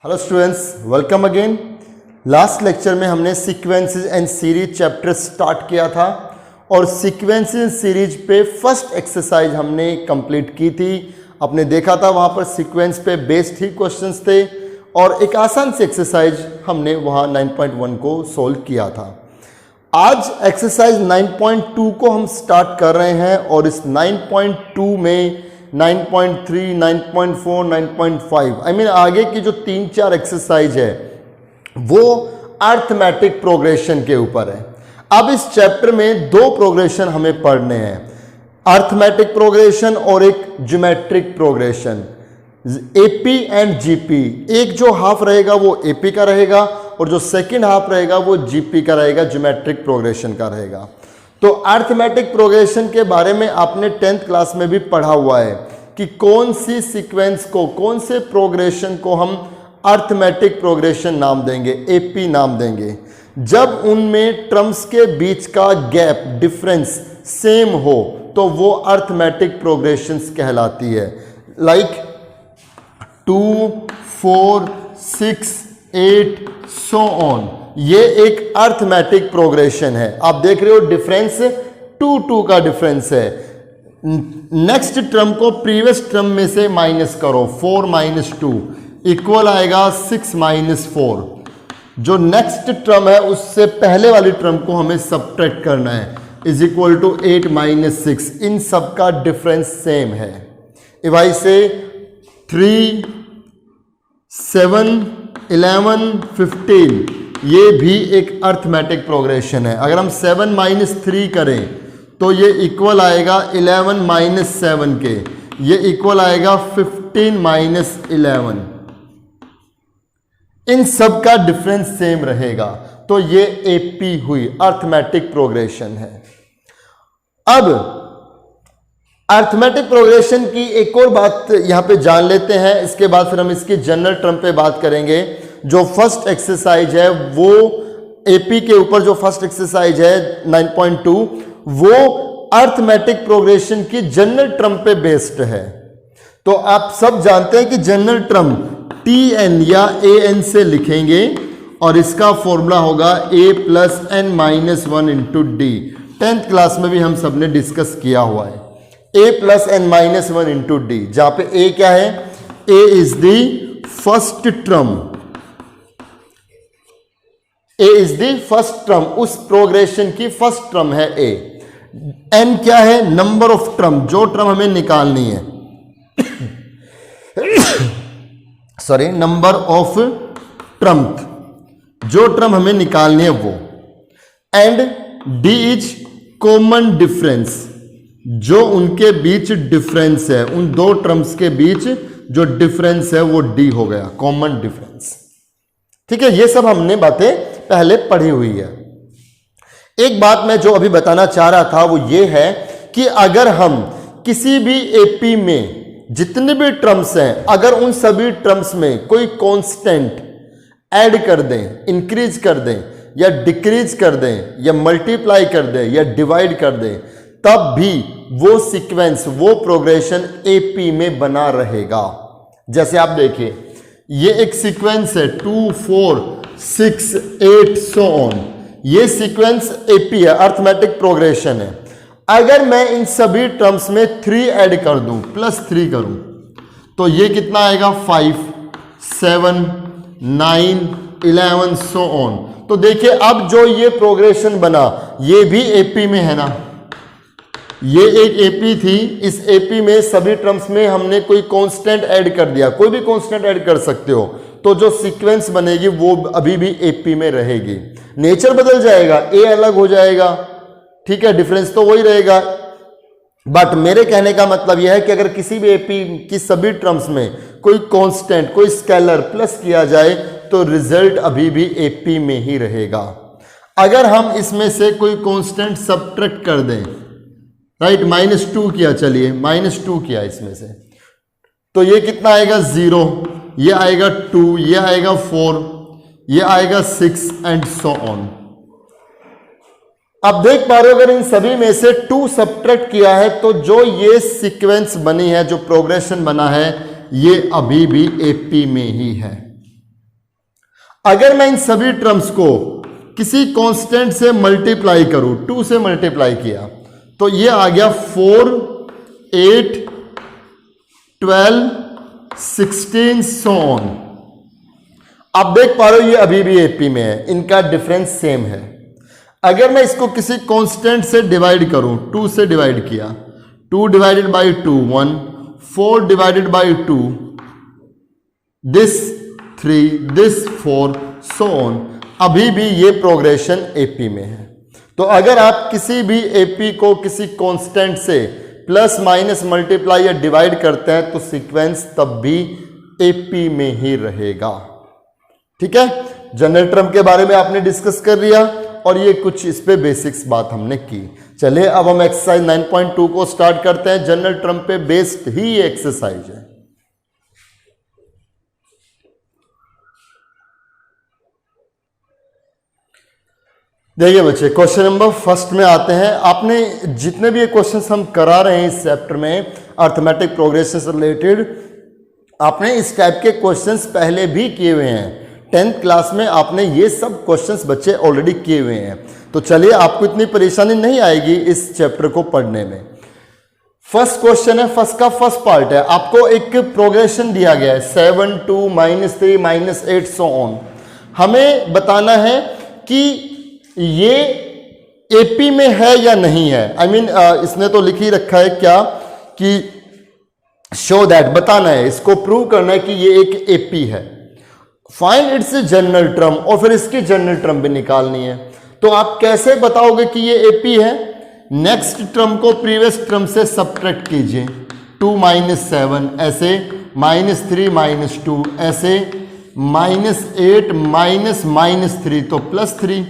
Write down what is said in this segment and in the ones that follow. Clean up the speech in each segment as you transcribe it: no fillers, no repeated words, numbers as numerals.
Hello students, welcome again. Last lecture में हमने sequences and series chapter start किया था और सीक्वेंसेस एंड सीरीज पे फर्स्ट एक्सरसाइज हमने कंप्लीट की थी। आपने देखा था वहाँ पर सीक्वेंस पे बेस्ड ही क्वेश्चंस थे और एक आसान सी एक्सरसाइज हमने वहाँ 9.1 को सोल्व किया था। आज एक्सरसाइज 9.2 को हम स्टार्ट कर रहे हैं और इस 9.2 में 9.3, 9.4, 9.5 आई मीन आगे की जो 3-4 एक्सरसाइज है वो अर्थमेटिक प्रोग्रेशन के ऊपर है। अब इस चैप्टर में दो प्रोग्रेशन हमें पढ़ने हैं, अर्थमेटिक प्रोग्रेशन और एक geometric progression, AP and GP. एक जो हाफ रहेगा वो एपी का रहेगा और जो सेकंड हाफ रहेगा वो जीपी का रहेगा, ज्योमेट्रिक प्रोग्रेशन का रहेगा। तो अर्थमेटिक प्रोग्रेशन के बारे में आपने 10th क्लास में भी पढ़ा हुआ है कि कौन सी सीक्वेंस को, कौन से प्रोग्रेशन को हम अर्थमेटिक प्रोग्रेशन नाम देंगे, एपी नाम देंगे, जब उनमें टर्म्स के बीच का गैप, डिफरेंस सेम हो तो वो अर्थमेटिक प्रोग्रेशंस कहलाती है। लाइक 2, 4, 6, 8 सो ऑन, ये एक अर्थमेटिक प्रोग्रेशन है। आप देख रहे हो डिफरेंस 2 का डिफरेंस है। नेक्स्ट टर्म को प्रीवियस टर्म में से माइनस करो, 4 - 2 इक्वल आएगा 6 - 4। जो नेक्स्ट टर्म है उससे पहले वाली टर्म को हमें सब्ट्रैक्ट करना है, इज इक्वल टू 8 - 6। इन सब का डिफरेंस सेम है। इफ आई से 3, 7, 11, 15, ये भी एक अर्थमेटिक प्रोग्रेशन है। अगर हम 7 - 3 करें तो ये इक्वल आएगा 11 - 7 के, ये इक्वल आएगा 15 - 11। इन सब का डिफरेंस सेम रहेगा तो ये एपी हुई, अर्थमेटिक प्रोग्रेशन है। अब अर्थमेटिक प्रोग्रेशन की एक और बात यहां पे जान लेते हैं, इसके बाद फिर हम इसकी जनरल टर्म पे बात करेंगे। जो फर्स्ट एक्सरसाइज है वो एपी के ऊपर, जो फर्स्ट एक्सरसाइज है 9.2, वो अर्थमेटिक प्रोग्रेशन की जनरल टर्म पे बेस्ड है। तो आप सब जानते हैं कि जनरल टर्म टीएन या एएन से लिखेंगे और इसका फॉर्मूला होगा a + n - 1 × d। 10th class में भी हम सब ने डिस्कस किया हुआ है, a + n - 1 × d, जहां पे a क्या है, a is the first term, a is the first term, उस प्रोग्रेशन की फर्स्ट टर्म है a। n क्या है, नंबर ऑफ टर्म, जो टर्म हमें निकालनी है सॉरी, नंबर ऑफ टर्म, जो टर्म हमें निकालनी है वो। And d is common difference, जो उनके बीच डिफरेंस है, उन दो टर्म्स के बीच जो डिफरेंस है वो d हो गया, कॉमन डिफरेंस। ठीक है, ये सब हमने बातें पहले पढ़ी हुई है। एक बात मैं जो अभी बताना चाह रहा था वो ये है कि अगर हम किसी भी एपी में जितने भी टर्म्स हैं, अगर उन सभी टर्म्स में कोई कांस्टेंट ऐड कर दें, इंक्रीज कर दें या डिक्रीज कर दें या मल्टीप्लाई कर दें या डिवाइड कर दें, तब भी वो सीक्वेंस, वो प्रोग्रेशन एपी में बना रहेगा। जैसे आप देखिए, ये एक सीक्वेंस है 2, 4, 6, 8 सो ऑन, ये सीक्वेंस एपी है, अर्थमेटिक प्रोग्रेशन है। अगर मैं इन सभी टर्म्स में 3 ऐड कर दूं, +3 करूं, तो ये कितना आएगा, 5, 7, 9, 11 सो ऑन। तो देखिए अब जो ये प्रोग्रेशन बना ये भी एपी में है ना, ये एक एपी थी, इस एपी में सभी टर्म्स में हमने कोई कांस्टेंट ऐड कर दिया, कोई भी कांस्टेंट ऐड कर सकते हो, तो जो सीक्वेंस बनेगी वो अभी भी एपी में रहेगी। नेचर बदल जाएगा, ए अलग हो जाएगा, ठीक है, डिफरेंस तो वही रहेगा। बट मेरे कहने का मतलब यह है कि अगर किसी भी एपी की सभी टर्म्स में कोई कांस्टेंट, कोई स्केलर प्लस किया जाए तो रिजल्ट अभी भी एपी में ही रहेगा। अगर हम इसमें से कोई कांस्टेंट सब्ट्रैक्ट कर दें, राइट, -2 किया, चलिए -2 किया इसमें से, तो ये कितना आएगा, 0, ये आएगा 2, ये आएगा 4, ये आएगा 6 एंड सो ऑन। अब देख पा रहे हो, अगर इन सभी में से 2 सब्ट्रैक्ट किया है तो जो ये सीक्वेंस बनी है, जो प्रोग्रेशन बना है, ये अभी भी एपी में ही है। अगर मैं इन सभी टर्म्स को किसी कांस्टेंट से मल्टीप्लाई करूं, 2 से मल्टीप्लाई किया तो ये आ गया 4, 8, 12, 16 सो ऑन। आप देख पा रहे हो ये अभी भी एपी में है, इनका डिफरेंस सेम है। अगर मैं इसको किसी कांस्टेंट से डिवाइड करूं, 2 से डिवाइड किया, 2 divided by 2 1, 4 divided by 2 this 3, this 4 so on, अभी भी ये प्रोग्रेशन एपी में है। तो अगर आप किसी भी एपी को किसी कांस्टेंट से प्लस माइनस मल्टीप्लाई या डिवाइड करते हैं तो सीक्वेंस तब भी एपी में ही रहेगा। ठीक है, जनरल टर्म के बारे में आपने डिस्कस कर लिया और ये कुछ इस पे बेसिक्स बात हमने की। चलिए अब हम एक्सरसाइज 9.2 को स्टार्ट करते हैं। जनरल टर्म पे बेस्ड ही ये एक्सरसाइज है। देखिए बच्चे, क्वेश्चन नंबर फर्स्ट में आते हैं। आपने जितने भी ये क्वेश्चंस हम करा रहे हैं इस चैप्टर में अर्थमेटिक प्रोग्रेशन से रिलेटेड, आपने इस टाइप के क्वेश्चंस पहले भी किए हुए हैं। 10th क्लास में आपने ये सब क्वेश्चंस बच्चे ऑलरेडी किए हुए हैं। तो चलिए, आपको इतनी परेशानी नहीं आएगी इस चैप्टर को पढ़ने में। फर्स्ट क्वेश्चन है, फर्स्ट का फर्स्ट पार्ट है। आपको एक प्रोग्रेशन दिया गया है 7 2 -3 -8 सो ऑन। हमें बताना है कि ये एपी में है या नहीं है। I mean, इसने तो लिख ही रखा है क्या कि शो दैट, बताना है, इसको प्रूव करना है कि ये एक एपी है। फाइंड इट्स जनरल टर्म, और फिर इसकी जनरल टर्म भी निकालनी है। तो आप कैसे बताओगे कि ये एपी है? नेक्स्ट टर्म को प्रीवियस टर्म से सब्ट्रैक्ट कीजिए। 2 -7 ऐसे, -3 -2 ऐसे, -8 -3 तो +3।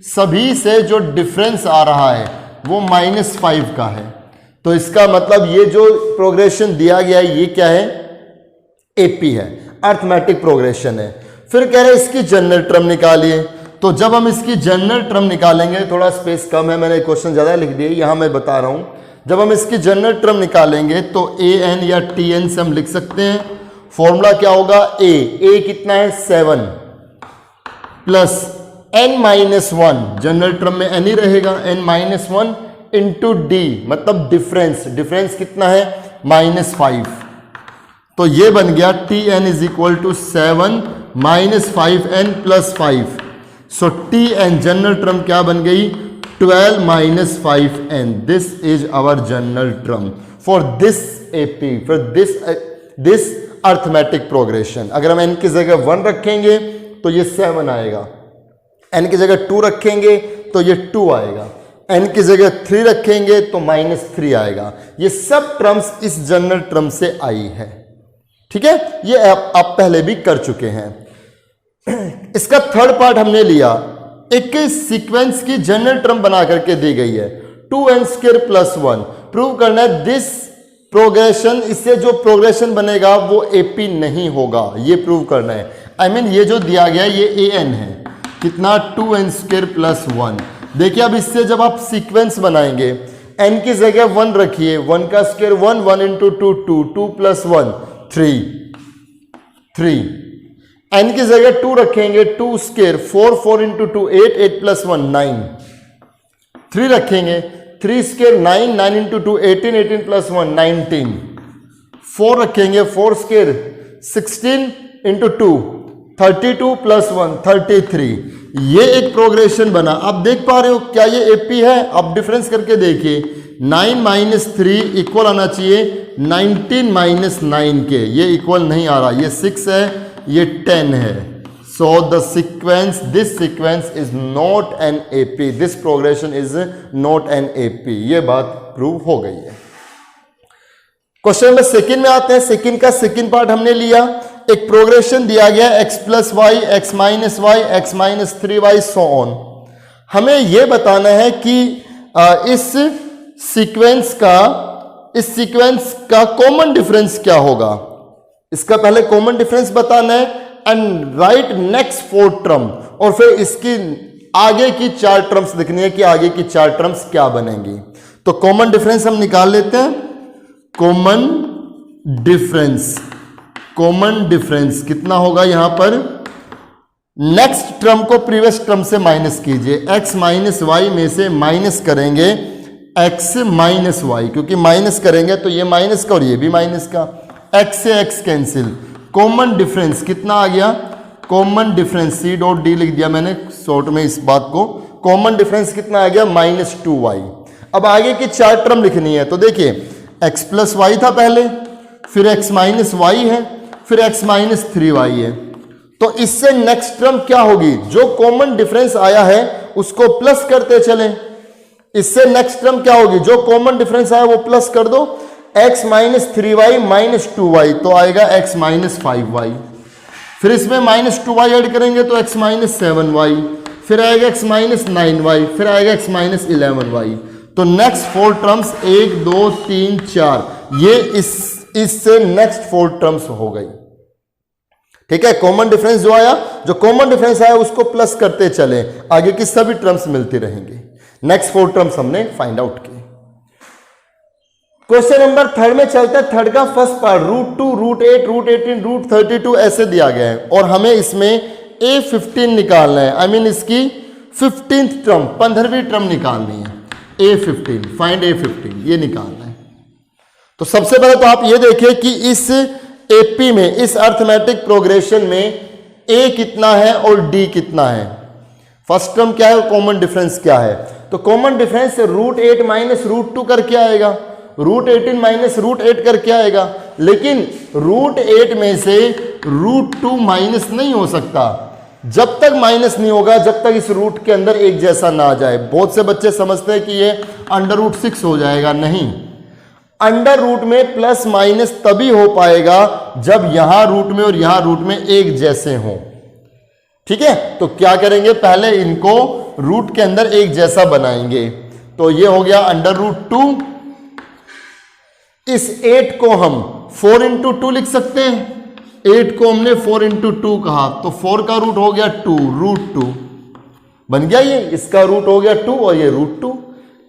सभी से जो डिफरेंस आ रहा है वो -5 का है। तो इसका मतलब ये जो प्रोग्रेशन दिया गया है ये क्या है? एपी है, अर्थमेटिक प्रोग्रेशन है। फिर कह रहे हैं इसकी जनरल टर्म निकालिए। तो जब हम इसकी जनरल टर्म निकालेंगे, थोड़ा स्पेस कम है, मैंने क्वेश्चन ज़्यादा लिख दिए, यहाँ मैं बता रहा हूँ। जब हम इसकी जनरल टर्म निकालेंगे तो an या tn से हम लिख सकते हैं। फॉर्मूला क्या होगा? a कितना है? 7 प्लस n-1, जनरल टर्म में n ही रहेगा, n-1 इंटू डी, मतलब डिफरेंस कितना है? -5। तो ये बन गया tn is equal to 7 -5n + 5। So tn general term क्या बन गई? 12 -5n। This is our general term for this AP, for this arithmetic progression. अगर हम n की जगह 1 रखेंगे तो ये 7 आएगा, n की जगह 2 रखेंगे तो ये 2 आएगा, n की जगह 3 रखेंगे तो -3 आएगा। ये सब टर्म्स इस जनरल टर्म से आई है। ठीक है, ये आप पहले भी कर चुके हैं। इसका थर्ड पार्ट हमने लिया, एक सीक्वेंस की जनरल टर्म बना करके दी गई है 2n² + 1। प्रूव करना है दिस प्रोग्रेशन, इससे जो प्रोग्रेशन बनेगा वो एपी नहीं होगा, ये प्रूव करना है। I mean, ये जो दिया गया ये an है, कितना? 2n² + 1। देखिए अब इससे जब आप सीक्वेंस बनाएंगे, n की जगह 1 रखिए, 1 का स्क्वायर 1, 1 × 2 2, 2 + 1 3, n की जगह 2 रखेंगे, 2 स्क्वायर 4, 4 × 2 8, 8 + 1 9, 3 रखेंगे, 3 स्क्वायर 9, 9 × 2 18, 18 + 1 19, 4 रखेंगे, 4 स्क्वायर 16 × 2 32 + 1 33। ये एक प्रोग्रेशन बना। आप देख पा रहे हो क्या ये एपी है? आप डिफरेंस करके देखिए, 9 - 3 इक्वल आना चाहिए 19 - 9 के, ये इक्वल नहीं आ रहा, ये 6 है, ये 10 है। So this sequence is not an AP, this progression is not an AP. ये बात प्रूव हो गई है। क्वेश्चन नंबर सेकंड में आते हैं। सेकंड का सेकंड पार्ट हमने लिया, एक प्रोग्रेशन दिया गया x + y, x - y, x - 3y so on. हमें यह बताना है कि इस सीक्वेंस का कॉमन डिफरेंस क्या होगा। इसका पहले कॉमन डिफरेंस बताना है एंड राइट नेक्स्ट 4 टर्म, और फिर इसकी आगे की 4 टर्म्स लिखनी है कि आगे की 4 टर्म्स क्या बनेंगी। तो कॉमन डिफरेंस हम निकाल लेते हैं। कॉमन डिफरेंस कितना होगा यहां पर? नेक्स्ट टर्म को प्रीवियस टर्म से माइनस कीजिए, x माइनस वाई में से माइनस करेंगे x माइनस वाई, क्योंकि माइनस करेंगे तो ये माइनस का और ये भी माइनस का, x से x कैंसिल, कॉमन डिफरेंस कितना आ गया, common difference C dot D लिख दिया मैंने शॉर्ट में इस बात को, कॉमन डिफरेंस कितना आ गया -2y। अब आगे की 4 टर्म लिखनी है, तो देखिए x प्लस वाई था पहले, फिर x माइनस वाई है, फिर x माइनस 3y है, तो इससे नेक्स्ट टर्म क्या होगी, जो कॉमन डिफरेंस आया है उसको प्लस करते चलें। इससे नेक्स्ट टर्म क्या होगी, जो कॉमन डिफरेंस आया वो प्लस कर दो, x minus 3y minus 2y, तो आएगा x माइनस 5y, फिर इसमें -2y ऐड करेंगे तो x माइनस 7y, फिर आएगा x माइनस 9y, फिर आएगा x माइनस 11y। तो नेक्स्ट 4 टर्म्स 1 2 3 4, ये इससे नेक्स्ट 4 टर्म्स हो गई। ठीक है, कॉमन डिफरेंस जो आया, जो कॉमन डिफरेंस आया उसको प्लस करते चले, आगे की सभी टर्म्स मिलती रहेंगी। नेक्स्ट 4 टर्म्स हमने फाइंड आउट की। क्वेश्चन नंबर 3 में चलता है, थर्ड का फर्स्ट पार्ट √2 √8 √18 √32 ऐसे दिया गया है और हमें इसमें A15 निकालना है, आई मीन इसकी 15th टर्म 15वीं टर्म निकालनी है, A15 फाइंड A15 ये निकालना है। तो सबसे पहले तो आप ये देखिए कि इस एपी में, इस अर्थमेटिक प्रोग्रेशन में A कितना है और D कितना है, फर्स्ट टर्म क्या है और कॉमन डिफरेंस क्या है। तो कॉमन डिफरेंस √8 माइनस √2 करके आएगा, √18 माइनस √8 करके आएगा, लेकिन √8 में से √2 माइनस नहीं हो सकता, जब तक माइनस नहीं होगा जब तक इस रूट के अंदर एक जैसा ना आ जाए। बहुत से बच्चे समझते हैं कि ये √6 हो जाएगा, नहीं, अंडर रूट में प्लस माइनस तभी हो पाएगा जब यहां रूट में और यहां रूट में एक जैसे हों। ठीक है, तो क्या करेंगे, पहले इनको रूट के अंदर एक जैसा बनाएंगे, तो ये हो गया √2। इस 8 को हम 4 × 2 लिख सकते हैं, 8 को हमने 4 × 2 कहा, तो 4 का रूट हो गया 2, √2 बन गया, ये इसका रूट हो गया 2 और ये √2।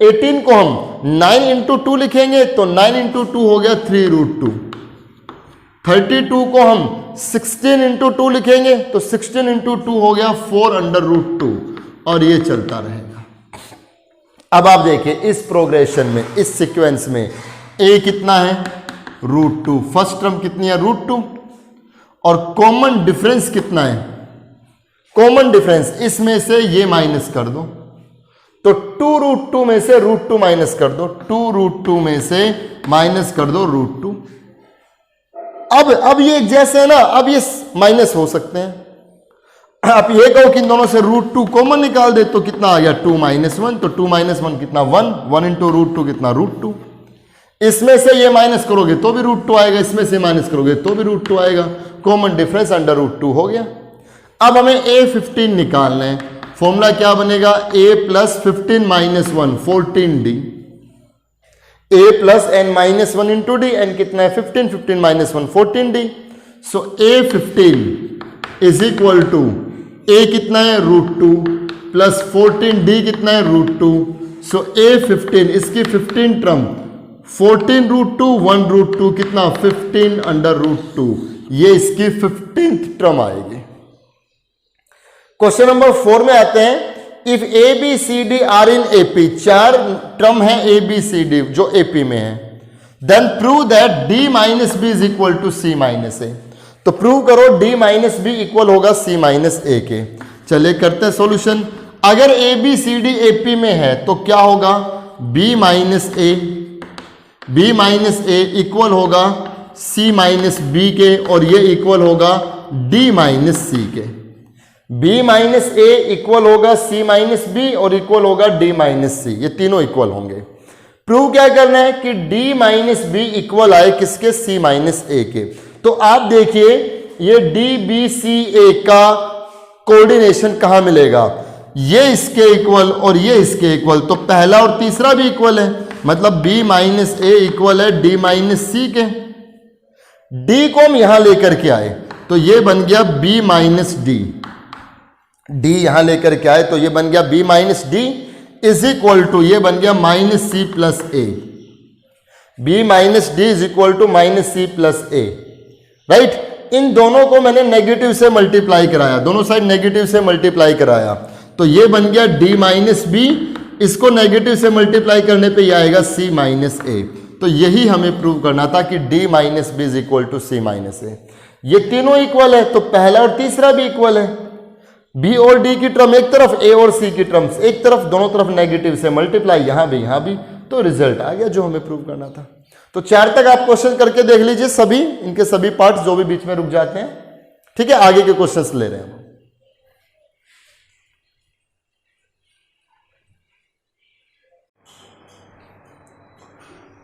18 को हम 9 × 2 लिखेंगे तो 9 × 2 हो गया 3 √2। 32 को हम 16 × 2 लिखेंगे तो 16 × 2 हो गया 4 √2 और ये चलता रहेगा। अब आप देखिए इस प्रोग्रेशन में, इस सीक्वेंस में A कितना है √2, फर्स्ट टर्म कितनी है √2 और कॉमन डिफरेंस कितना है, कॉमन डिफरेंस इसमें से ये माइनस कर दो, तो 2 √2 में से √2 माइनस कर दो, 2 √2 में से माइनस कर दो √2। अब ये एक जैसे है ना, अब ये माइनस हो सकते हैं। आप ये कहो कि इन दोनों से √2 कॉमन निकाल दे तो कितना आ गया 2 - 1, तो 2 - 1 कितना 1, 1 × √2 कितना √2। इसमें से ये माइनस करोगे तो भी √2 आएगा, इसमें से माइनस करोगे तो भी √2 आएगा, कॉमन डिफरेंस √2 हो गया। अब हमें A15 निकालना है, फॉर्मूला क्या बनेगा, A + 15 - 1 14D, A + n - 1 × D, n कितना है 15, 15 - 1 14D। So A15 is equal to A कितना है √2 प्लस 14D कितना है √2। सो A15 इसकी 15 टर्म 14 √2 1 √2 कितना 15 √2, ये इसकी 15th टर्म आएगी। क्वेश्चन नंबर 4 में आते हैं, if A B C D are in AP, 4 term है ए बी सी डी जो एपी में है, then prove that D minus B is equal to C minus A. तो प्रूव करो डी माइनस बी इक्वल होगा सी minus ए के। चलिए करते हैं सॉल्यूशन। अगर A B C D AP में है तो क्या होगा, बी माइनस ए इक्वल होगा सी माइनस बी के और ये इक्वल होगा डी माइनस सी के। b माइनस ए इक्वल होगा c माइनस बी और इक्वल होगा d माइनस सी, ये तीनों इक्वल होंगे। प्रूव क्या करना है कि d माइनस बी इक्वल आए किसके, c माइनस ए के। तो आप देखिए ये d b c a का कोऑर्डिनेशन कहां मिलेगा, ये इसके इक्वल और ये इसके इक्वल, तो पहला और तीसरा भी इक्वल है, मतलब b माइनस ए इक्वल है d माइनस सी के। d को हम यहां लेकर के आए तो ये बन गया b माइनस डी, डी यहां लेकर के आए तो ये बन गया b minus D is equal to, ये बन गया minus C plus A. B minus D is equal to minus C plus A, right. इन दोनों को मैंने नेगेटिव से मल्टीप्लाई कराया, दोनों साइड नेगेटिव से मल्टीप्लाई कराया, तो ये बन गया d माइनस बी, इसको नेगेटिव से मल्टीप्लाई करने पे ये आएगा c माइनस ए। तो यही हमें प्रूव करना था कि d minus B is equal to c minus A. ये तीनों इक्वल है तो पहला और तीसरा भी इक्वल है, b और d की टर्म एक तरफ, a और c की टर्म्स एक तरफ, दोनों तरफ नेगेटिव से मल्टीप्लाई, यहां भी, तो रिजल्ट आ गया जो हमें प्रूव करना था। तो 4 तक आप क्वेश्चन करके देख लीजिए, सभी इनके सभी पार्ट्स जो भी बीच में रुक जाते हैं। ठीक है, आगे के क्वेश्चंस ले रहे हैं हम।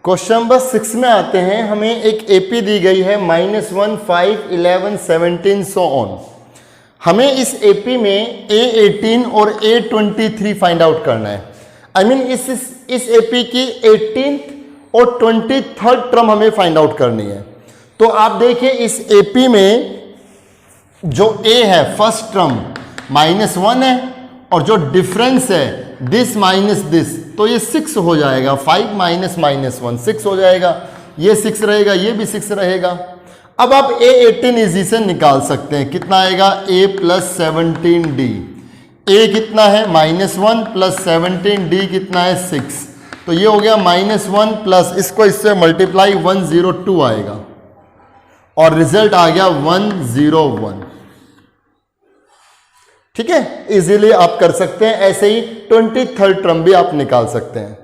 क्वेश्चन नंबर 6 में आते हैं। हमें एक एपी दी गई है -1, 5, 11, 17 सो ऑन। हमें इस एपी में A18 और A23 फाइंड आउट करना है। आई मीन इस एपी की 18th और 23rd टर्म हमें फाइंड आउट करनी है। तो आप देखिए इस एपी में जो A है फर्स्ट टर्म -1 है, और जो डिफरेंस है दिस माइनस दिस, तो ये 6 हो जाएगा। 5 माइनस -1 6 हो जाएगा, ये 6 रहेगा, ये भी 6 रहेगा। अब आप A18 इजी से निकाल सकते हैं, कितना आएगा A प्लस 17D। A कितना है -1 प्लस 17D कितना है 6, तो ये हो गया -1 प्लस इसको इससे मल्टीप्लाई 102 आएगा, और रिजल्ट आ गया 101। ठीक है, इजीली आप कर सकते हैं। ऐसे ही 23rd टर्म भी आप निकाल सकते हैं।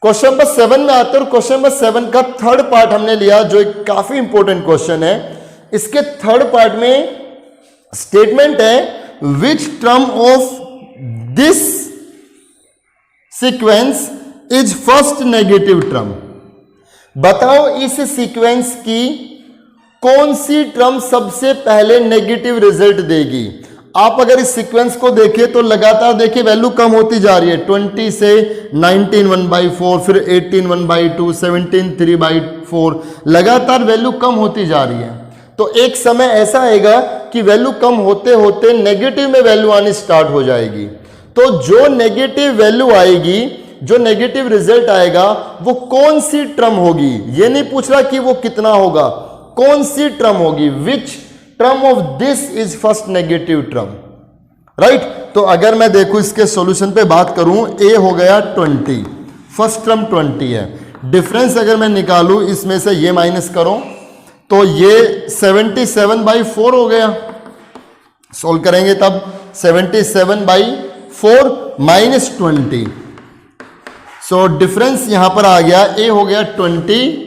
क्वेश्चन नंबर 7 में आते हैं, और क्वेश्चन नंबर 7 का थर्ड पार्ट हमने लिया, जो एक काफी इंपॉर्टेंट क्वेश्चन है। इसके थर्ड पार्ट में स्टेटमेंट है which term of this sequence is first negative term. बताओ इस सीक्वेंस की कौन सी टर्म सबसे पहले नेगेटिव रिजल्ट देगी। आप अगर इस सीक्वेंस को देखें तो लगातार देखिए वैल्यू कम होती जा रही है। 20 से 19 1/4, फिर 18 1/2, 17 3/4, लगातार वैल्यू कम होती जा रही है। तो एक समय ऐसा आएगा कि वैल्यू कम होते होते नेगेटिव में वैल्यू आनी स्टार्ट हो जाएगी। तो जो नेगेटिव वैल्यू आएगी, जो नेगेटिव रिजल्ट आएगा, वो कौन सी टर्म होगी। ये नहीं पूछ रहा कि वो कितना होगा, कौन सी टर्म होगी। Which term of this is first negative term, right. तो अगर मैं देखूं इसके सॉल्यूशन पे बात करूं, ए हो गया 20, फर्स्ट टर्म 20 है। डिफरेंस अगर मैं निकालूं, इसमें से ये माइनस करो तो ये 77/4 हो गया। सोल्व करेंगे तब 77/4 माइनस 20, सो डिफरेंस यहां पर आ गया, ए हो गया 20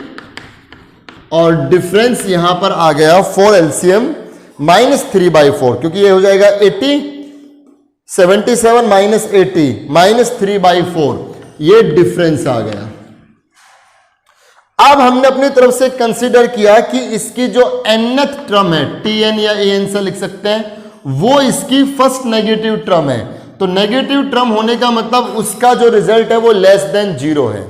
और डिफरेंस यहां पर आ गया 4 एलसीएम -3/4, क्योंकि ये हो जाएगा 80, 77 माइनस 80 -3/4, ये डिफरेंस आ गया। अब हमने अपनी तरफ से कंसीडर किया कि इसकी जो nth टर्म है, tn या an से लिख सकते हैं, वो इसकी फर्स्ट नेगेटिव टर्म है। तो नेगेटिव टर्म होने का मतलब उसका जो रिजल्ट है वो लेस देन 0 है।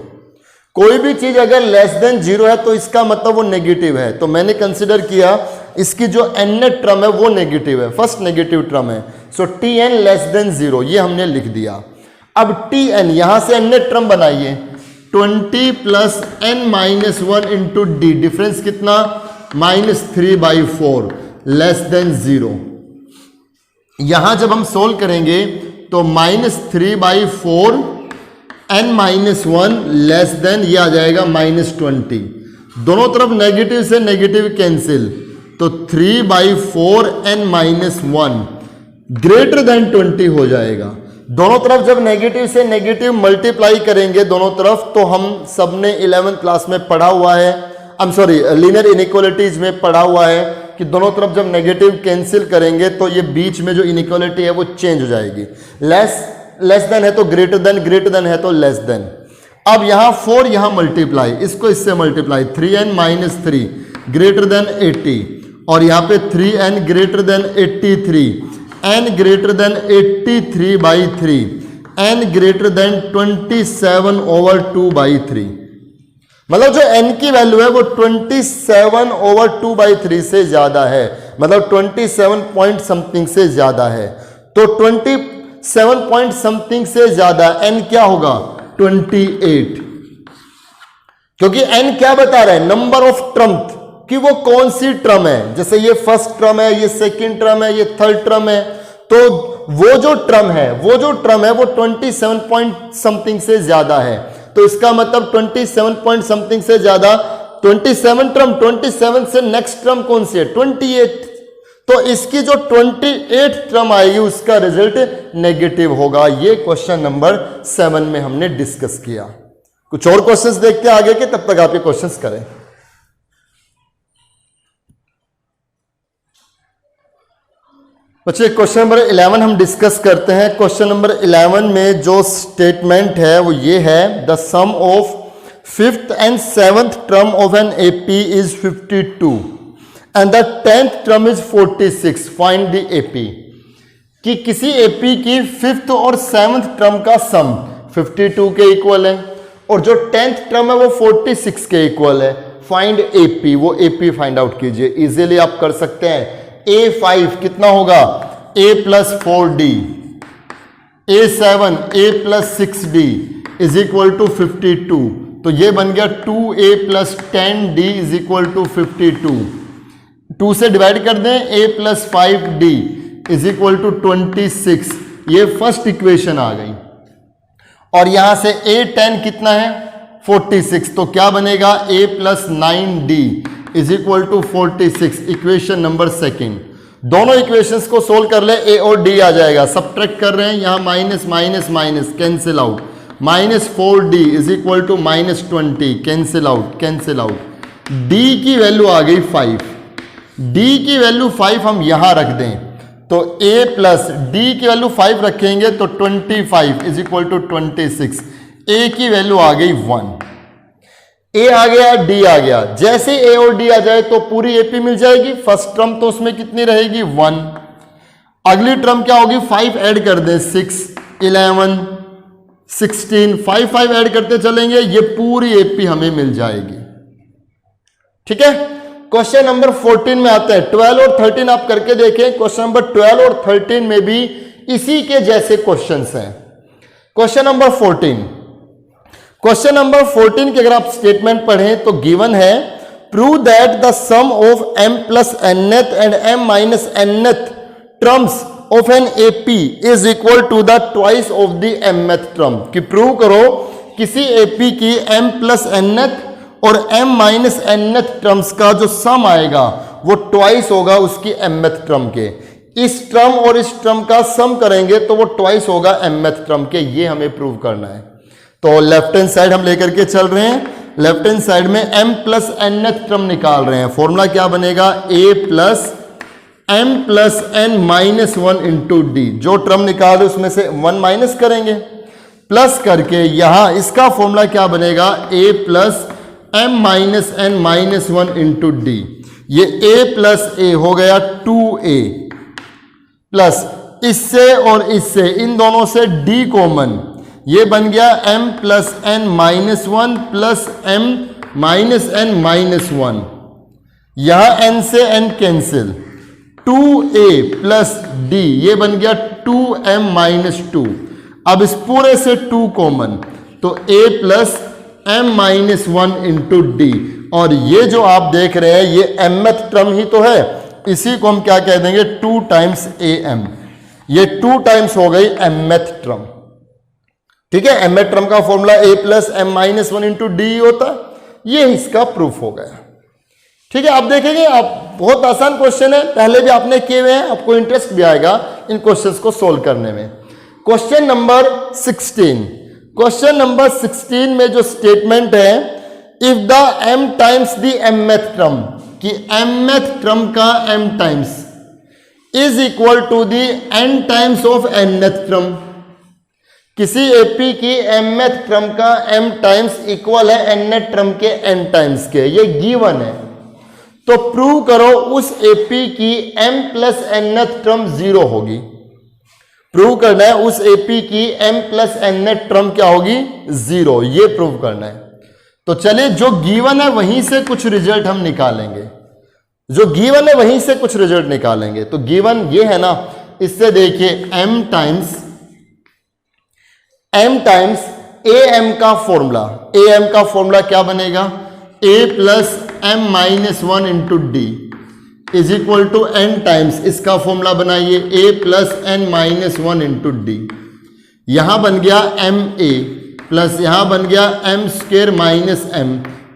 कोई भी चीज अगर लेस देन 0 है तो इसका मतलब वो नेगेटिव है। तो मैंने कंसीडर किया इसकी जो nth टर्म है वो नेगेटिव है, फर्स्ट नेगेटिव टर्म है। सो tn लेस देन 0, ये हमने लिख दिया। अब tn यहां से nth टर्म बनाइए, 20 plus n minus 1 into D, difference कितना -3/4 लेस देन 0। यहां जब हम सोल्व करेंगे तो -3/4 n माइनस 1 लेस देन, ये आ जाएगा -20। दोनों तरफ नेगेटिव से नेगेटिव कैंसिल, तो 3/4 n माइनस 1 ग्रेटर देन 20 हो जाएगा। दोनों तरफ जब नेगेटिव से नेगेटिव मल्टीप्लाई करेंगे दोनों तरफ, तो हम सबने 11th क्लास में पढ़ा हुआ है, लीनियर इनइक्वालिटीज में पढ़ा हुआ है कि दोनों तरफ जब नेगेटिव कैंसिल करेंगे तो ये बीच में जो इनइक्वालिटी है वो चेंज हो जाएगी। लेस देन है तो ग्रेटर देन है तो लेस देन। अब यहां 4 यहां मल्टीप्लाई, इसको इससे multiply, 3n minus 3 greater than 80, और यहां पे 3n greater than 83, n greater than 83/3, n greater than 27/2/3। मतलब जो n की वैल्यू है वो 27/2/3 से ज्यादा है, मतलब 27 पॉइंट समथिंग से ज्यादा है। तो 27 पॉइंट समथिंग से ज्यादा n क्या होगा 28, क्योंकि n क्या बता रहा है, नंबर ऑफ टर्म कि वो कौन सी टर्म है। जैसे ये फर्स्ट टर्म है, ये सेकंड टर्म है, ये थर्ड टर्म है, तो वो जो टर्म है वो 27 पॉइंट समथिंग से ज्यादा है। तो इसका मतलब 27 पॉइंट समथिंग से ज्यादा, 27 टर्म, 27 से नेक्स्ट टर्म कौन सी है, 28। तो इसकी जो 28 टर्म आएगी उसका रिजल्ट नेगेटिव होगा। ये क्वेश्चन नंबर 7 में हमने डिस्कस किया। कुछ और क्वेश्चंस देखते हैं आगे के, तब तक आप ये क्वेश्चंस करें। बच्चे क्वेश्चन नंबर 11 हम डिस्कस करते हैं। क्वेश्चन नंबर 11 में जो स्टेटमेंट है वो ये है, the sum of 5th and 7th term of an AP is 52 and the 10th term is 46. Find the AP। कि किसी AP की 5th और 7th टर्म का सम 52 के इक्वल है और जो 10th टर्म है वो 46 के इक्वल है। फाइंड AP, वो AP फाइंड आउट कीजिए। इजीली आप कर सकते हैं। A5 कितना होगा, A plus 4D, A7 A plus 6D is equal to 52। तो ये बन गया 2A plus 10D is equal to 52। 2 से डिवाइड कर दें, A plus 5D is equal to 26। ये फर्स्ट इक्वेशन आ गई। और यहां से A10 कितना है, 46। तो क्या बनेगा, A plus 9D is equal to 46। Equation number second. दोनों इक्वेशंस को सोल्व कर ले, A और D आ जाएगा। सब्ट्रैक्ट कर रहे हैं, यहां minus minus minus cancel out, -4D is equal to -20 cancel out cancel out. D की वैल्यू आ गई 5, D की वैल्यू 5 हम यहां रख दें तो A प्लस D की वैल्यू 5 रखेंगे तो 25 इज इक्वल टू 26। A की वैल्यू आ गई 1। A आ गया, D आ गया। जैसे A और D आ जाए तो पूरी AP मिल जाएगी। फर्स्ट टर्म तो उसमें कितनी रहेगी, 1। अगली टर्म क्या होगी, 5 ऐड कर दें, 6 11 16, 5 ऐड करते चलेंगे, ये पूरी AP हमें मिल जाएगी। ठीक है। क्वेश्चन नंबर 14 में आते हैं। 12 और 13 आप करके देखें। क्वेश्चन नंबर 12 और 13 में भी इसी के जैसे क्वेश्चंस हैं। क्वेश्चन नंबर 14, क्वेश्चन नंबर 14 की अगर आप स्टेटमेंट पढ़ें तो गिवन है, prove that the sum of m plus nth and m minus nth terms of an AP is equal to the twice of the mth term. कि prove करो किसी AP की m प्लस nth और m minus nth terms का जो सम आएगा वो twice होगा उसकी mth टर्म के। इस टर्म और इस टर्म का सम करेंगे तो वो ट्वाइस होगा mth टर्म के। ये हमें प्रूव करना है। तो लेफ्ट हैंड साइड हम लेकर के चल रहे हैं। लेफ्ट हैंड साइड में m प्लस nth टर्म निकाल रहे हैं। फॉर्मूला क्या बनेगा, a plus m plus n minus 1 into D. जो टर्म निकाल रहे उसमें से 1 माइनस करेंगे, प्लस करके यहां इसका फॉर्मूला क्या बनेगा, a plus m minus n minus 1 into d. ये a प्लस a हो गया 2a प्लस इससे और इससे इन दोनों से d कॉमन, ये बन गया m plus n minus 1 plus m minus n minus 1। यहां n से n cancel, 2a plus d ये बन गया 2m माइनस 2। अब इस पूरे से 2 कॉमन तो a plus m minus 1 into d. और ये जो आप देख रहे हैं ये mth टर्म ही तो है, इसी को हम क्या कह देंगे, 2 टाइम्स am। ये 2 टाइम्स हो गई mth टर्म। ठीक है। mth टर्म का formula a plus m minus 1 into D होता है। ये इसका प्रूफ हो गया। ठीक है। आप देखेंगे, आप बहुत आसान क्वेश्चन है, पहले भी आपने किए हुए हैं, आपको इंटरेस्ट भी आएगा इन क्वेश्चंस को सोल्व करने में। क्वेश्चन नंबर 16, क्वेश्चन नंबर 16 में जो स्टेटमेंट है, if the m times the mth term, कि mth टर्म का m times is equal to the n times of nth term. किसी AP की mth टर्म का m टाइम्स इक्वल है nth term के n टाइम्स के, ये गिवन है। तो प्रूव करो उस AP की m प्लस nth टर्म 0 होगी। प्रूव करना है उस AP की m प्लस nth टर्म क्या होगी, 0। ये प्रूव करना है। तो चलिए जो गिवन है वहीं से कुछ रिजल्ट हम निकालेंगे। जो गिवन है वहीं से कुछ रिजल्ट निकालेंगे। तो गिवन ये है ना, इससे देखिए m टाइम्स am का फॉर्मूला, am का फॉर्मूला क्या बनेगा, a plus m minus one into d is equal to n times, इसका फॉर्मूला बनाइए a plus n minus one into d. यहां बन गया एम ए प्लस यहां बन गया m square minus m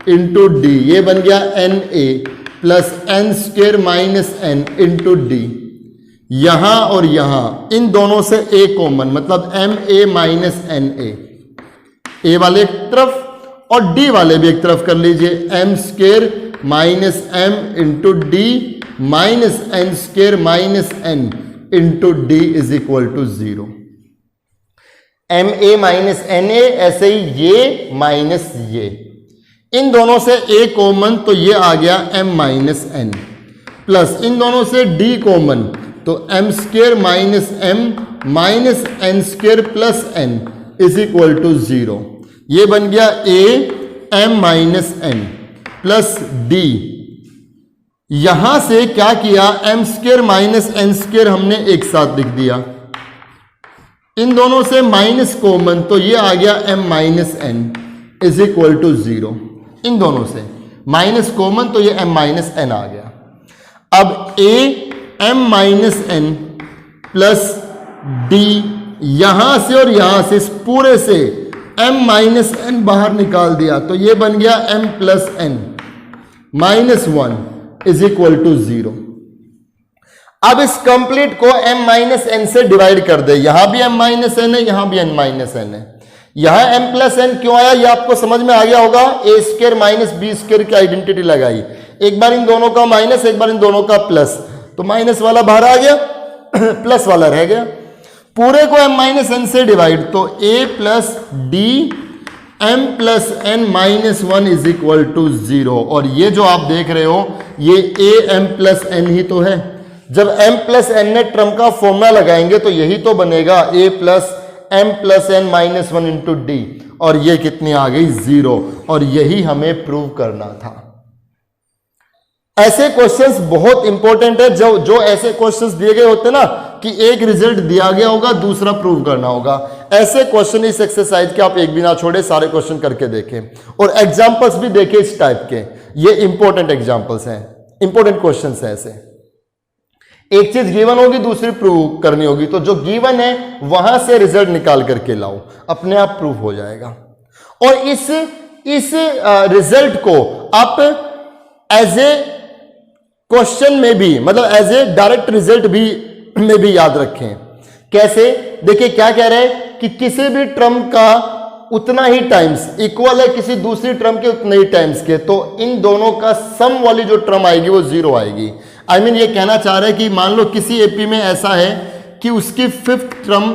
into d, ये बन गया n a plus n square minus n into d. यहां और यहां इन दोनों से ए कॉमन, मतलब m a minus n a वाले एक तरफ और डी वाले भी एक तरफ कर लीजिए, m square minus m into d minus n square minus n into d is equal to 0। M a minus n a, ऐसे ही ये माइनस ये, इन दोनों से ए कॉमन तो ये आ गया एम माइनस एन, प्लस इन दोनों से डी कॉमन तो m square minus m minus n square plus n is equal to 0। ये बन गया a m minus n plus d. यहां से क्या किया, m square minus n square हमने एक साथ लिख दिया, इन दोनों से माइनस कॉमन तो ये आ गया m minus n is equal to 0। इन दोनों से माइनस कॉमन तो ये m माइनस एन आ गया। अब a m minus n plus d, यहां से और यहां से इस पूरे से m माइनस एन बाहर निकाल दिया तो ये बन गया m plus n minus one is equal to 0। अब इस कंप्लीट को m माइनस एन से डिवाइड कर दे, यहां भी m माइनस एन है, यहां भी n माइनस एन है। यहां m प्लस एन क्यों आया ये आपको समझ में आ गया होगा। ए स्क्वेयर माइनस बी स्क्वेयर की आइडेंटिटी लगाई, एक बार इन दोनों का माइनस एक बार इन दोनों का प्लस, तो माइनस वाला बाहर आ गया प्लस वाला रह गया। पूरे को m माइनस एन से डिवाइड तो a plus d m plus n minus one is equal to 0। और ये जो आप देख रहे हो ये a m प्लस एन ही तो है। जब m प्लस एन ने टर्म का फॉर्मूला लगाएंगे तो यही तो बनेगा a plus m plus n minus one into d, और ये कितनी आ गई 0। और यही हमें प्रूव करना था। ऐसे क्वेश्चंस बहुत इंपॉर्टेंट है, जो ऐसे क्वेश्चंस दिए गए होते ना कि एक रिजल्ट दिया गया होगा दूसरा प्रूव करना होगा, ऐसे क्वेश्चन इस एक्सरसाइज के आप एक भी ना छोड़े, सारे क्वेश्चन करके देखें और एग्जांपल्स भी देखें इस टाइप के। ये इंपॉर्टेंट एग्जांपल्स हैं, इंपॉर्टेंट क्वेश्चंस हैं। ऐसे एक चीज गिवन होगी दूसरी प्रूव करनी होगी, तो जो गिवन है वहां से रिजल्ट निकाल करके लाओ, अपने आप प्रूव हो जाएगा। और इस रिजल्ट को आप एज ए क्वेश्चन में भी, मतलब एज ए डायरेक्ट रिजल्ट भी में भी याद रखें। कैसे, देखिए क्या कह रहे हैं कि किसी भी टर्म का उतना ही टाइम्स इक्वल है किसी दूसरी टर्म के उतने ही टाइम्स के, तो इन दोनों का सम वाली जो टर्म आएगी वो 0 आएगी। आई मीन ये कहना चाह रहे हैं कि मान लो किसी एपी में ऐसा है कि उसकी फिफ्थ टर्म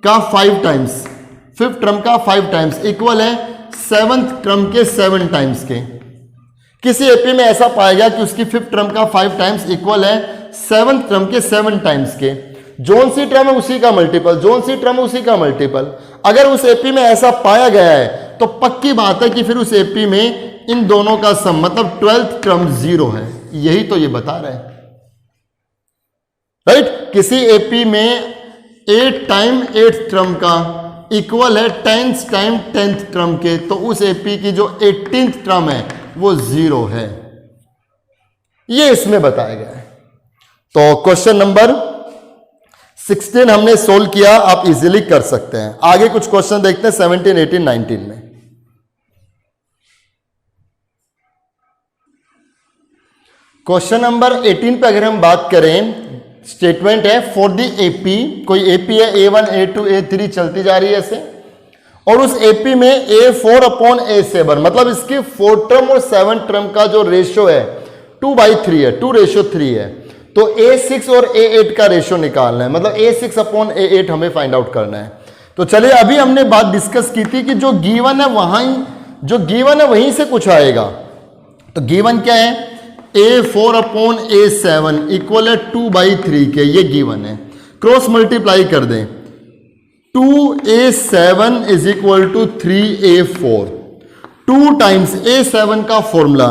का 5 टाइम्स, फिफ्थ टर्म का 5 टाइम्स इक्वल है सेवंथ टर्म के 7 टाइम्स के। किसी एपी में ऐसा पाया गया कि उसकी फिफ्थ टर्म का 5 टाइम्स इक्वल है सेवंथ टर्म के 7 टाइम्स के। जोन सी टर्म है उसी का मल्टीपल, जोन सी टर्म है उसी का मल्टीपल। अगर उस एपी में ऐसा पाया गया है तो पक्की बात है कि फिर उस एपी में इन दोनों का सम मतलब 12th टर्म 0 है। यही तो ये बता रहे हैं, राइट। किसी एपी में 8 टाइम 8th टर्म का इक्वल है 10th टाइम 10th टर्म के, तो उस एपी की जो 18th टर्म है वो 0 है। ये इसमें बताया गया है। तो क्वेश्चन नंबर 16 हमने सोल्व किया, आप इजीली कर सकते हैं। आगे कुछ क्वेश्चन देखते हैं 17, 18, 19 में। क्वेश्चन नंबर 18 पे अगर हम बात करें, स्टेटमेंट है फॉर द एपी, कोई एपी है A1 A2 A3 चलती जा रही है ऐसे, और उस एपी में A4/A7 मतलब इसकी 4 टर्म और 7 टर्म का जो रेशियो है 2/3 है, 2:3 है। तो A6 और A8 का रेशियो निकालना है, मतलब A6/A8 हमें फाइंड आउट करना है। तो चलिए, अभी हमने बात डिस्कस की थी कि जो गिवन है वहीं से कुछ आएगा। तो गिवन क्या है, A4/A7 इक्वल है 2/3 के, ये गिवन है। क्रॉस मल्टीप्लाई कर दें, 2A7 is equal to 3A4। 2 times A7 का formula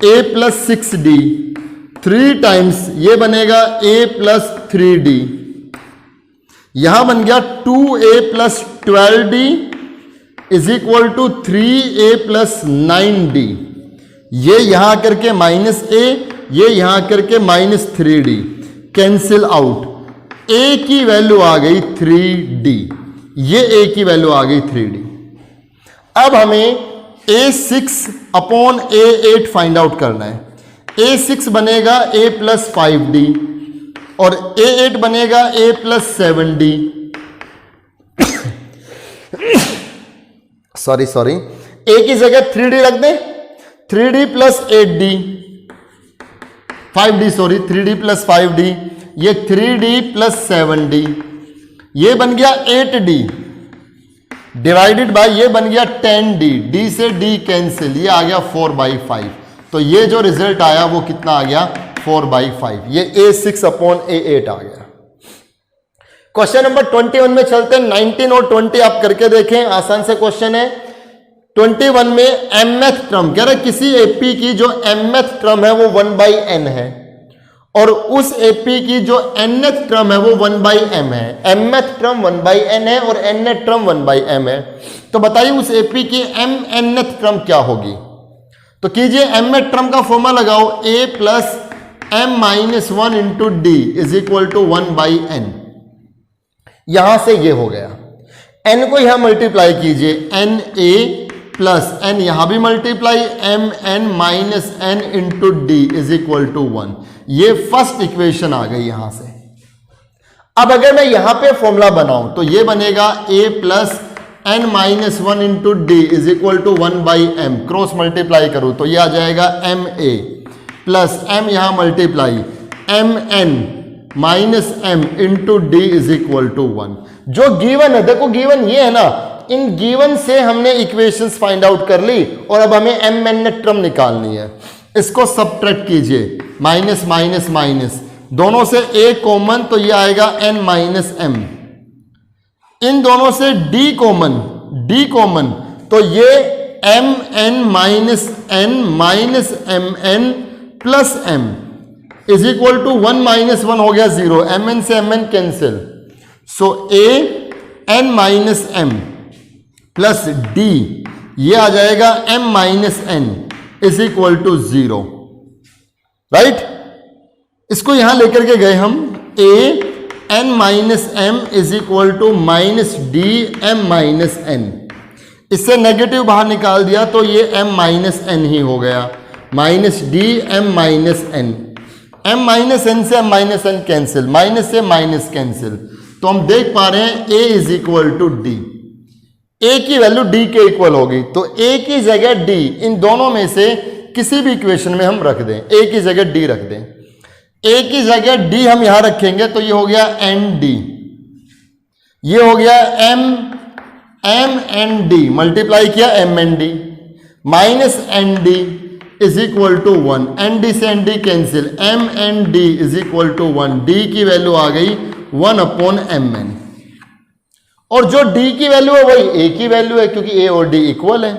A plus 6D, 3 times ये बनेगा A प्लस 3D, यहां बन गया 2A plus 12D is equal to 3A plus 9D। ये यहां करके -a, ये यहां करके -3d, कैंसिल आउट, a की वैल्यू आ गई 3d, ये a की वैल्यू आ गई 3d। अब हमें a6/a8 फाइंड आउट करना है। a6 बनेगा a + 5d और a8 बनेगा a + 7d। सॉरी, a की जगह 3d रख दें, 3d + 8d, 5d, sorry 3d + 5d, ये 3d + 7d, ये बन गया 8d डिवाइडेड बाय ये बन गया 10d, d से d कैंसिल, ये आ गया 4/5। तो ये जो रिजल्ट आया वो कितना आ गया 4/5, ये a6/a8 आ गया। क्वेश्चन नंबर 21 में चलते हैं। 19 और 20 आप करके देखें, आसान से क्वेश्चन है। 21 में mth टर्म कह रहे किसी एपी की जो mth टर्म है वो 1/n है और उस एपी की जो nth टर्म है वो 1/m है। mth टर्म 1/n है और nth टर्म 1/m है। तो बताइए उस एपी की mnth टर्म क्या होगी। तो कीजिए mth टर्म का फॉर्मूला लगाओ, a + m - 1 × d = 1/n। यहां से ये हो गया, n को यहां मल्टीप्लाई कीजिए, na + n यहां भी मल्टीप्लाई, mn - n × d = 1। ये फर्स्ट इक्वेशन आ गई यहां से। अब अगर मैं यहां पे फॉर्मूला बनाऊं तो ये बनेगा a + n - 1 × d = 1/m, cross multiply करूं तो ये आ जाएगा ma + m यहां मल्टीप्लाई, mn - m × d = 1। जो गिवन है, देखो गिवन ये है ना, इन गिवन से हमने इक्वेशंस फाइंड आउट कर ली और अब हमें mn टर्म निकालनी है। इसको सब्ट्रैक्ट कीजिए, माइनस माइनस माइनस, दोनों से a कॉमन तो ये आएगा n - m, इन दोनों से d कॉमन तो ये mn - n - mn + m = 1 - 1 हो गया 0, mn से mn cancel, so a n - m plus d, ये आ जाएगा m - n = 0, राइट। इसको यहां लेकर के गए हम, a n - m = -d m - n, इससे नेगेटिव बाहर निकाल दिया तो ये m - n ही हो गया, -d m - n, m - n से m - n कैंसिल, माइनस से माइनस कैंसिल, तो हम देख पा रहे हैं a = d, a की वैल्यू d के इक्वल होगी। तो a की जगह d, इन दोनों में से किसी भी इक्वेशन में हम रख दें, a की जगह d रख दें, a की जगह d हम यहां रखेंगे तो ये हो गया nd, ये हो गया m n d, मल्टीप्लाई किया mnd, -nd = 1, nd से nd कैंसिल, mnd = 1, d की वैल्यू आ गई 1/mn, और जो d की वैल्यू है वही a की वैल्यू है क्योंकि a और d इक्वल है।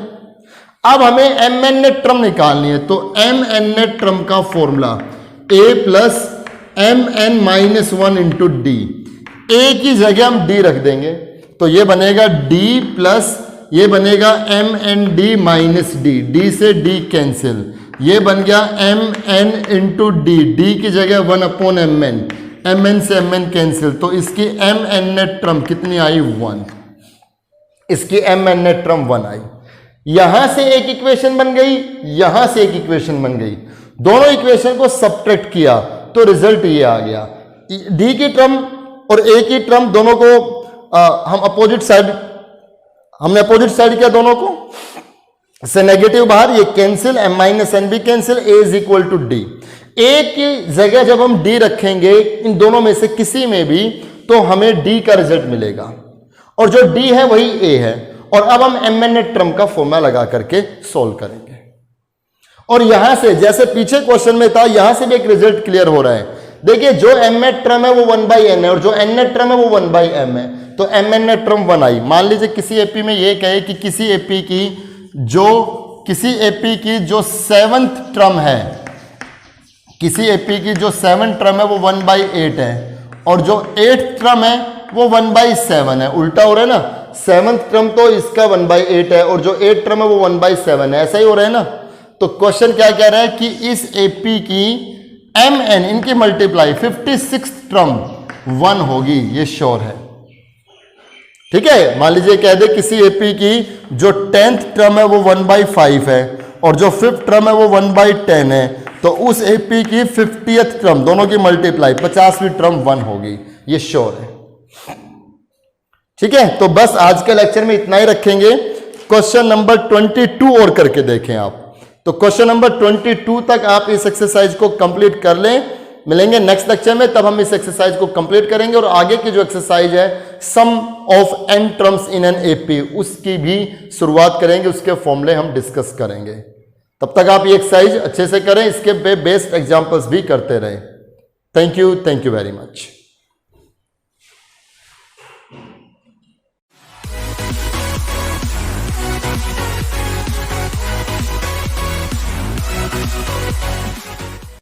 अब हमें mn टर्म निकालनी है, तो mn टर्म का formula a + mn - 1 × d, a की जगह हम d रख देंगे तो ये बनेगा d प्लस ये बनेगा mnd - d, d से d कैंसिल, ये बन गया mn × d, d की जगह 1/mn, mn से mn कैंसिल, तो इसकी mn टर्म कितनी आई 1, इसकी mn टर्म 1 आई। यहां से एक इक्वेशन बन गई, यहां से एक इक्वेशन बन गई, दोनों इक्वेशन को सब्ट्रैक्ट किया तो रिजल्ट ये आ गया, d की टर्म और a की टर्म दोनों को हमने अपोजिट साइड किया, दोनों को से नेगेटिव बाहर, ये कैंसिल, m - n भी कैंसिल, a = d। a की जगह जब हम d रखेंगे इन दोनों में से किसी में भी तो हमें d का रिजल्ट मिलेगा, और जो d है वही a है। और अब हम mn टर्म का फॉर्मूला लगा करके सोल्व करेंगे, और यहां से जैसे पीछे क्वेश्चन में था यहां से भी एक रिजल्ट क्लियर हो रहा है। देखिए जो mn टर्म है वो 1/n है और जो n टर्म है वो 1/m है, तो mn टर्म 1 आई। मान लीजिए किसी एपी में ये कहे कि किसी एपी की जो 7th टर्म है, किसी एपी की जो 7th टर्म है वो 1/8 है और जो 8th टर्म है वो 1/7 है। उल्टा हो रहा है ना, 7th टर्म तो इसका 1/8 है और जो 8th टर्म है वो 1/7 है, ऐसा ही हो रहा है ना। तो क्वेश्चन क्या कह रहा है कि इस एपी की mn इनकी मल्टीप्लाई 56 टर्म 1 होगी, ये श्योर है। ठीक है, मान लीजिए कह दे किसी एपी की जो 10th टर्म है वो 1/5 है और जो 5th टर्म है वो 1/10 है, तो उस एपी की 50th टर्म दोनों की मल्टीप्लाई 50वीं टर्म 1 होगी, ये श्योर है। ठीक है, तो बस आज के लेक्चर में इतना ही रखेंगे। क्वेश्चन नंबर 22 और करके देखें आप। तो क्वेश्चन नंबर 22 तक आप इस एक्सरसाइज को कंप्लीट कर लें। मिलेंगे नेक्स्ट लेक्चर में, तब हम इस एक्सरसाइज को कंप्लीट करेंगे और आगे की जो एक्सरसाइज है sum of n terms in an AP, उसकी भी शुरुआत करेंगे, उसके फॉर्मूले हम डिस्कस करेंगे। तब तक आप ये एक्सरसाइज अच्छे से करें, इसके बेस्ड एग्जांपल्स भी करते रहें। Thank you very much.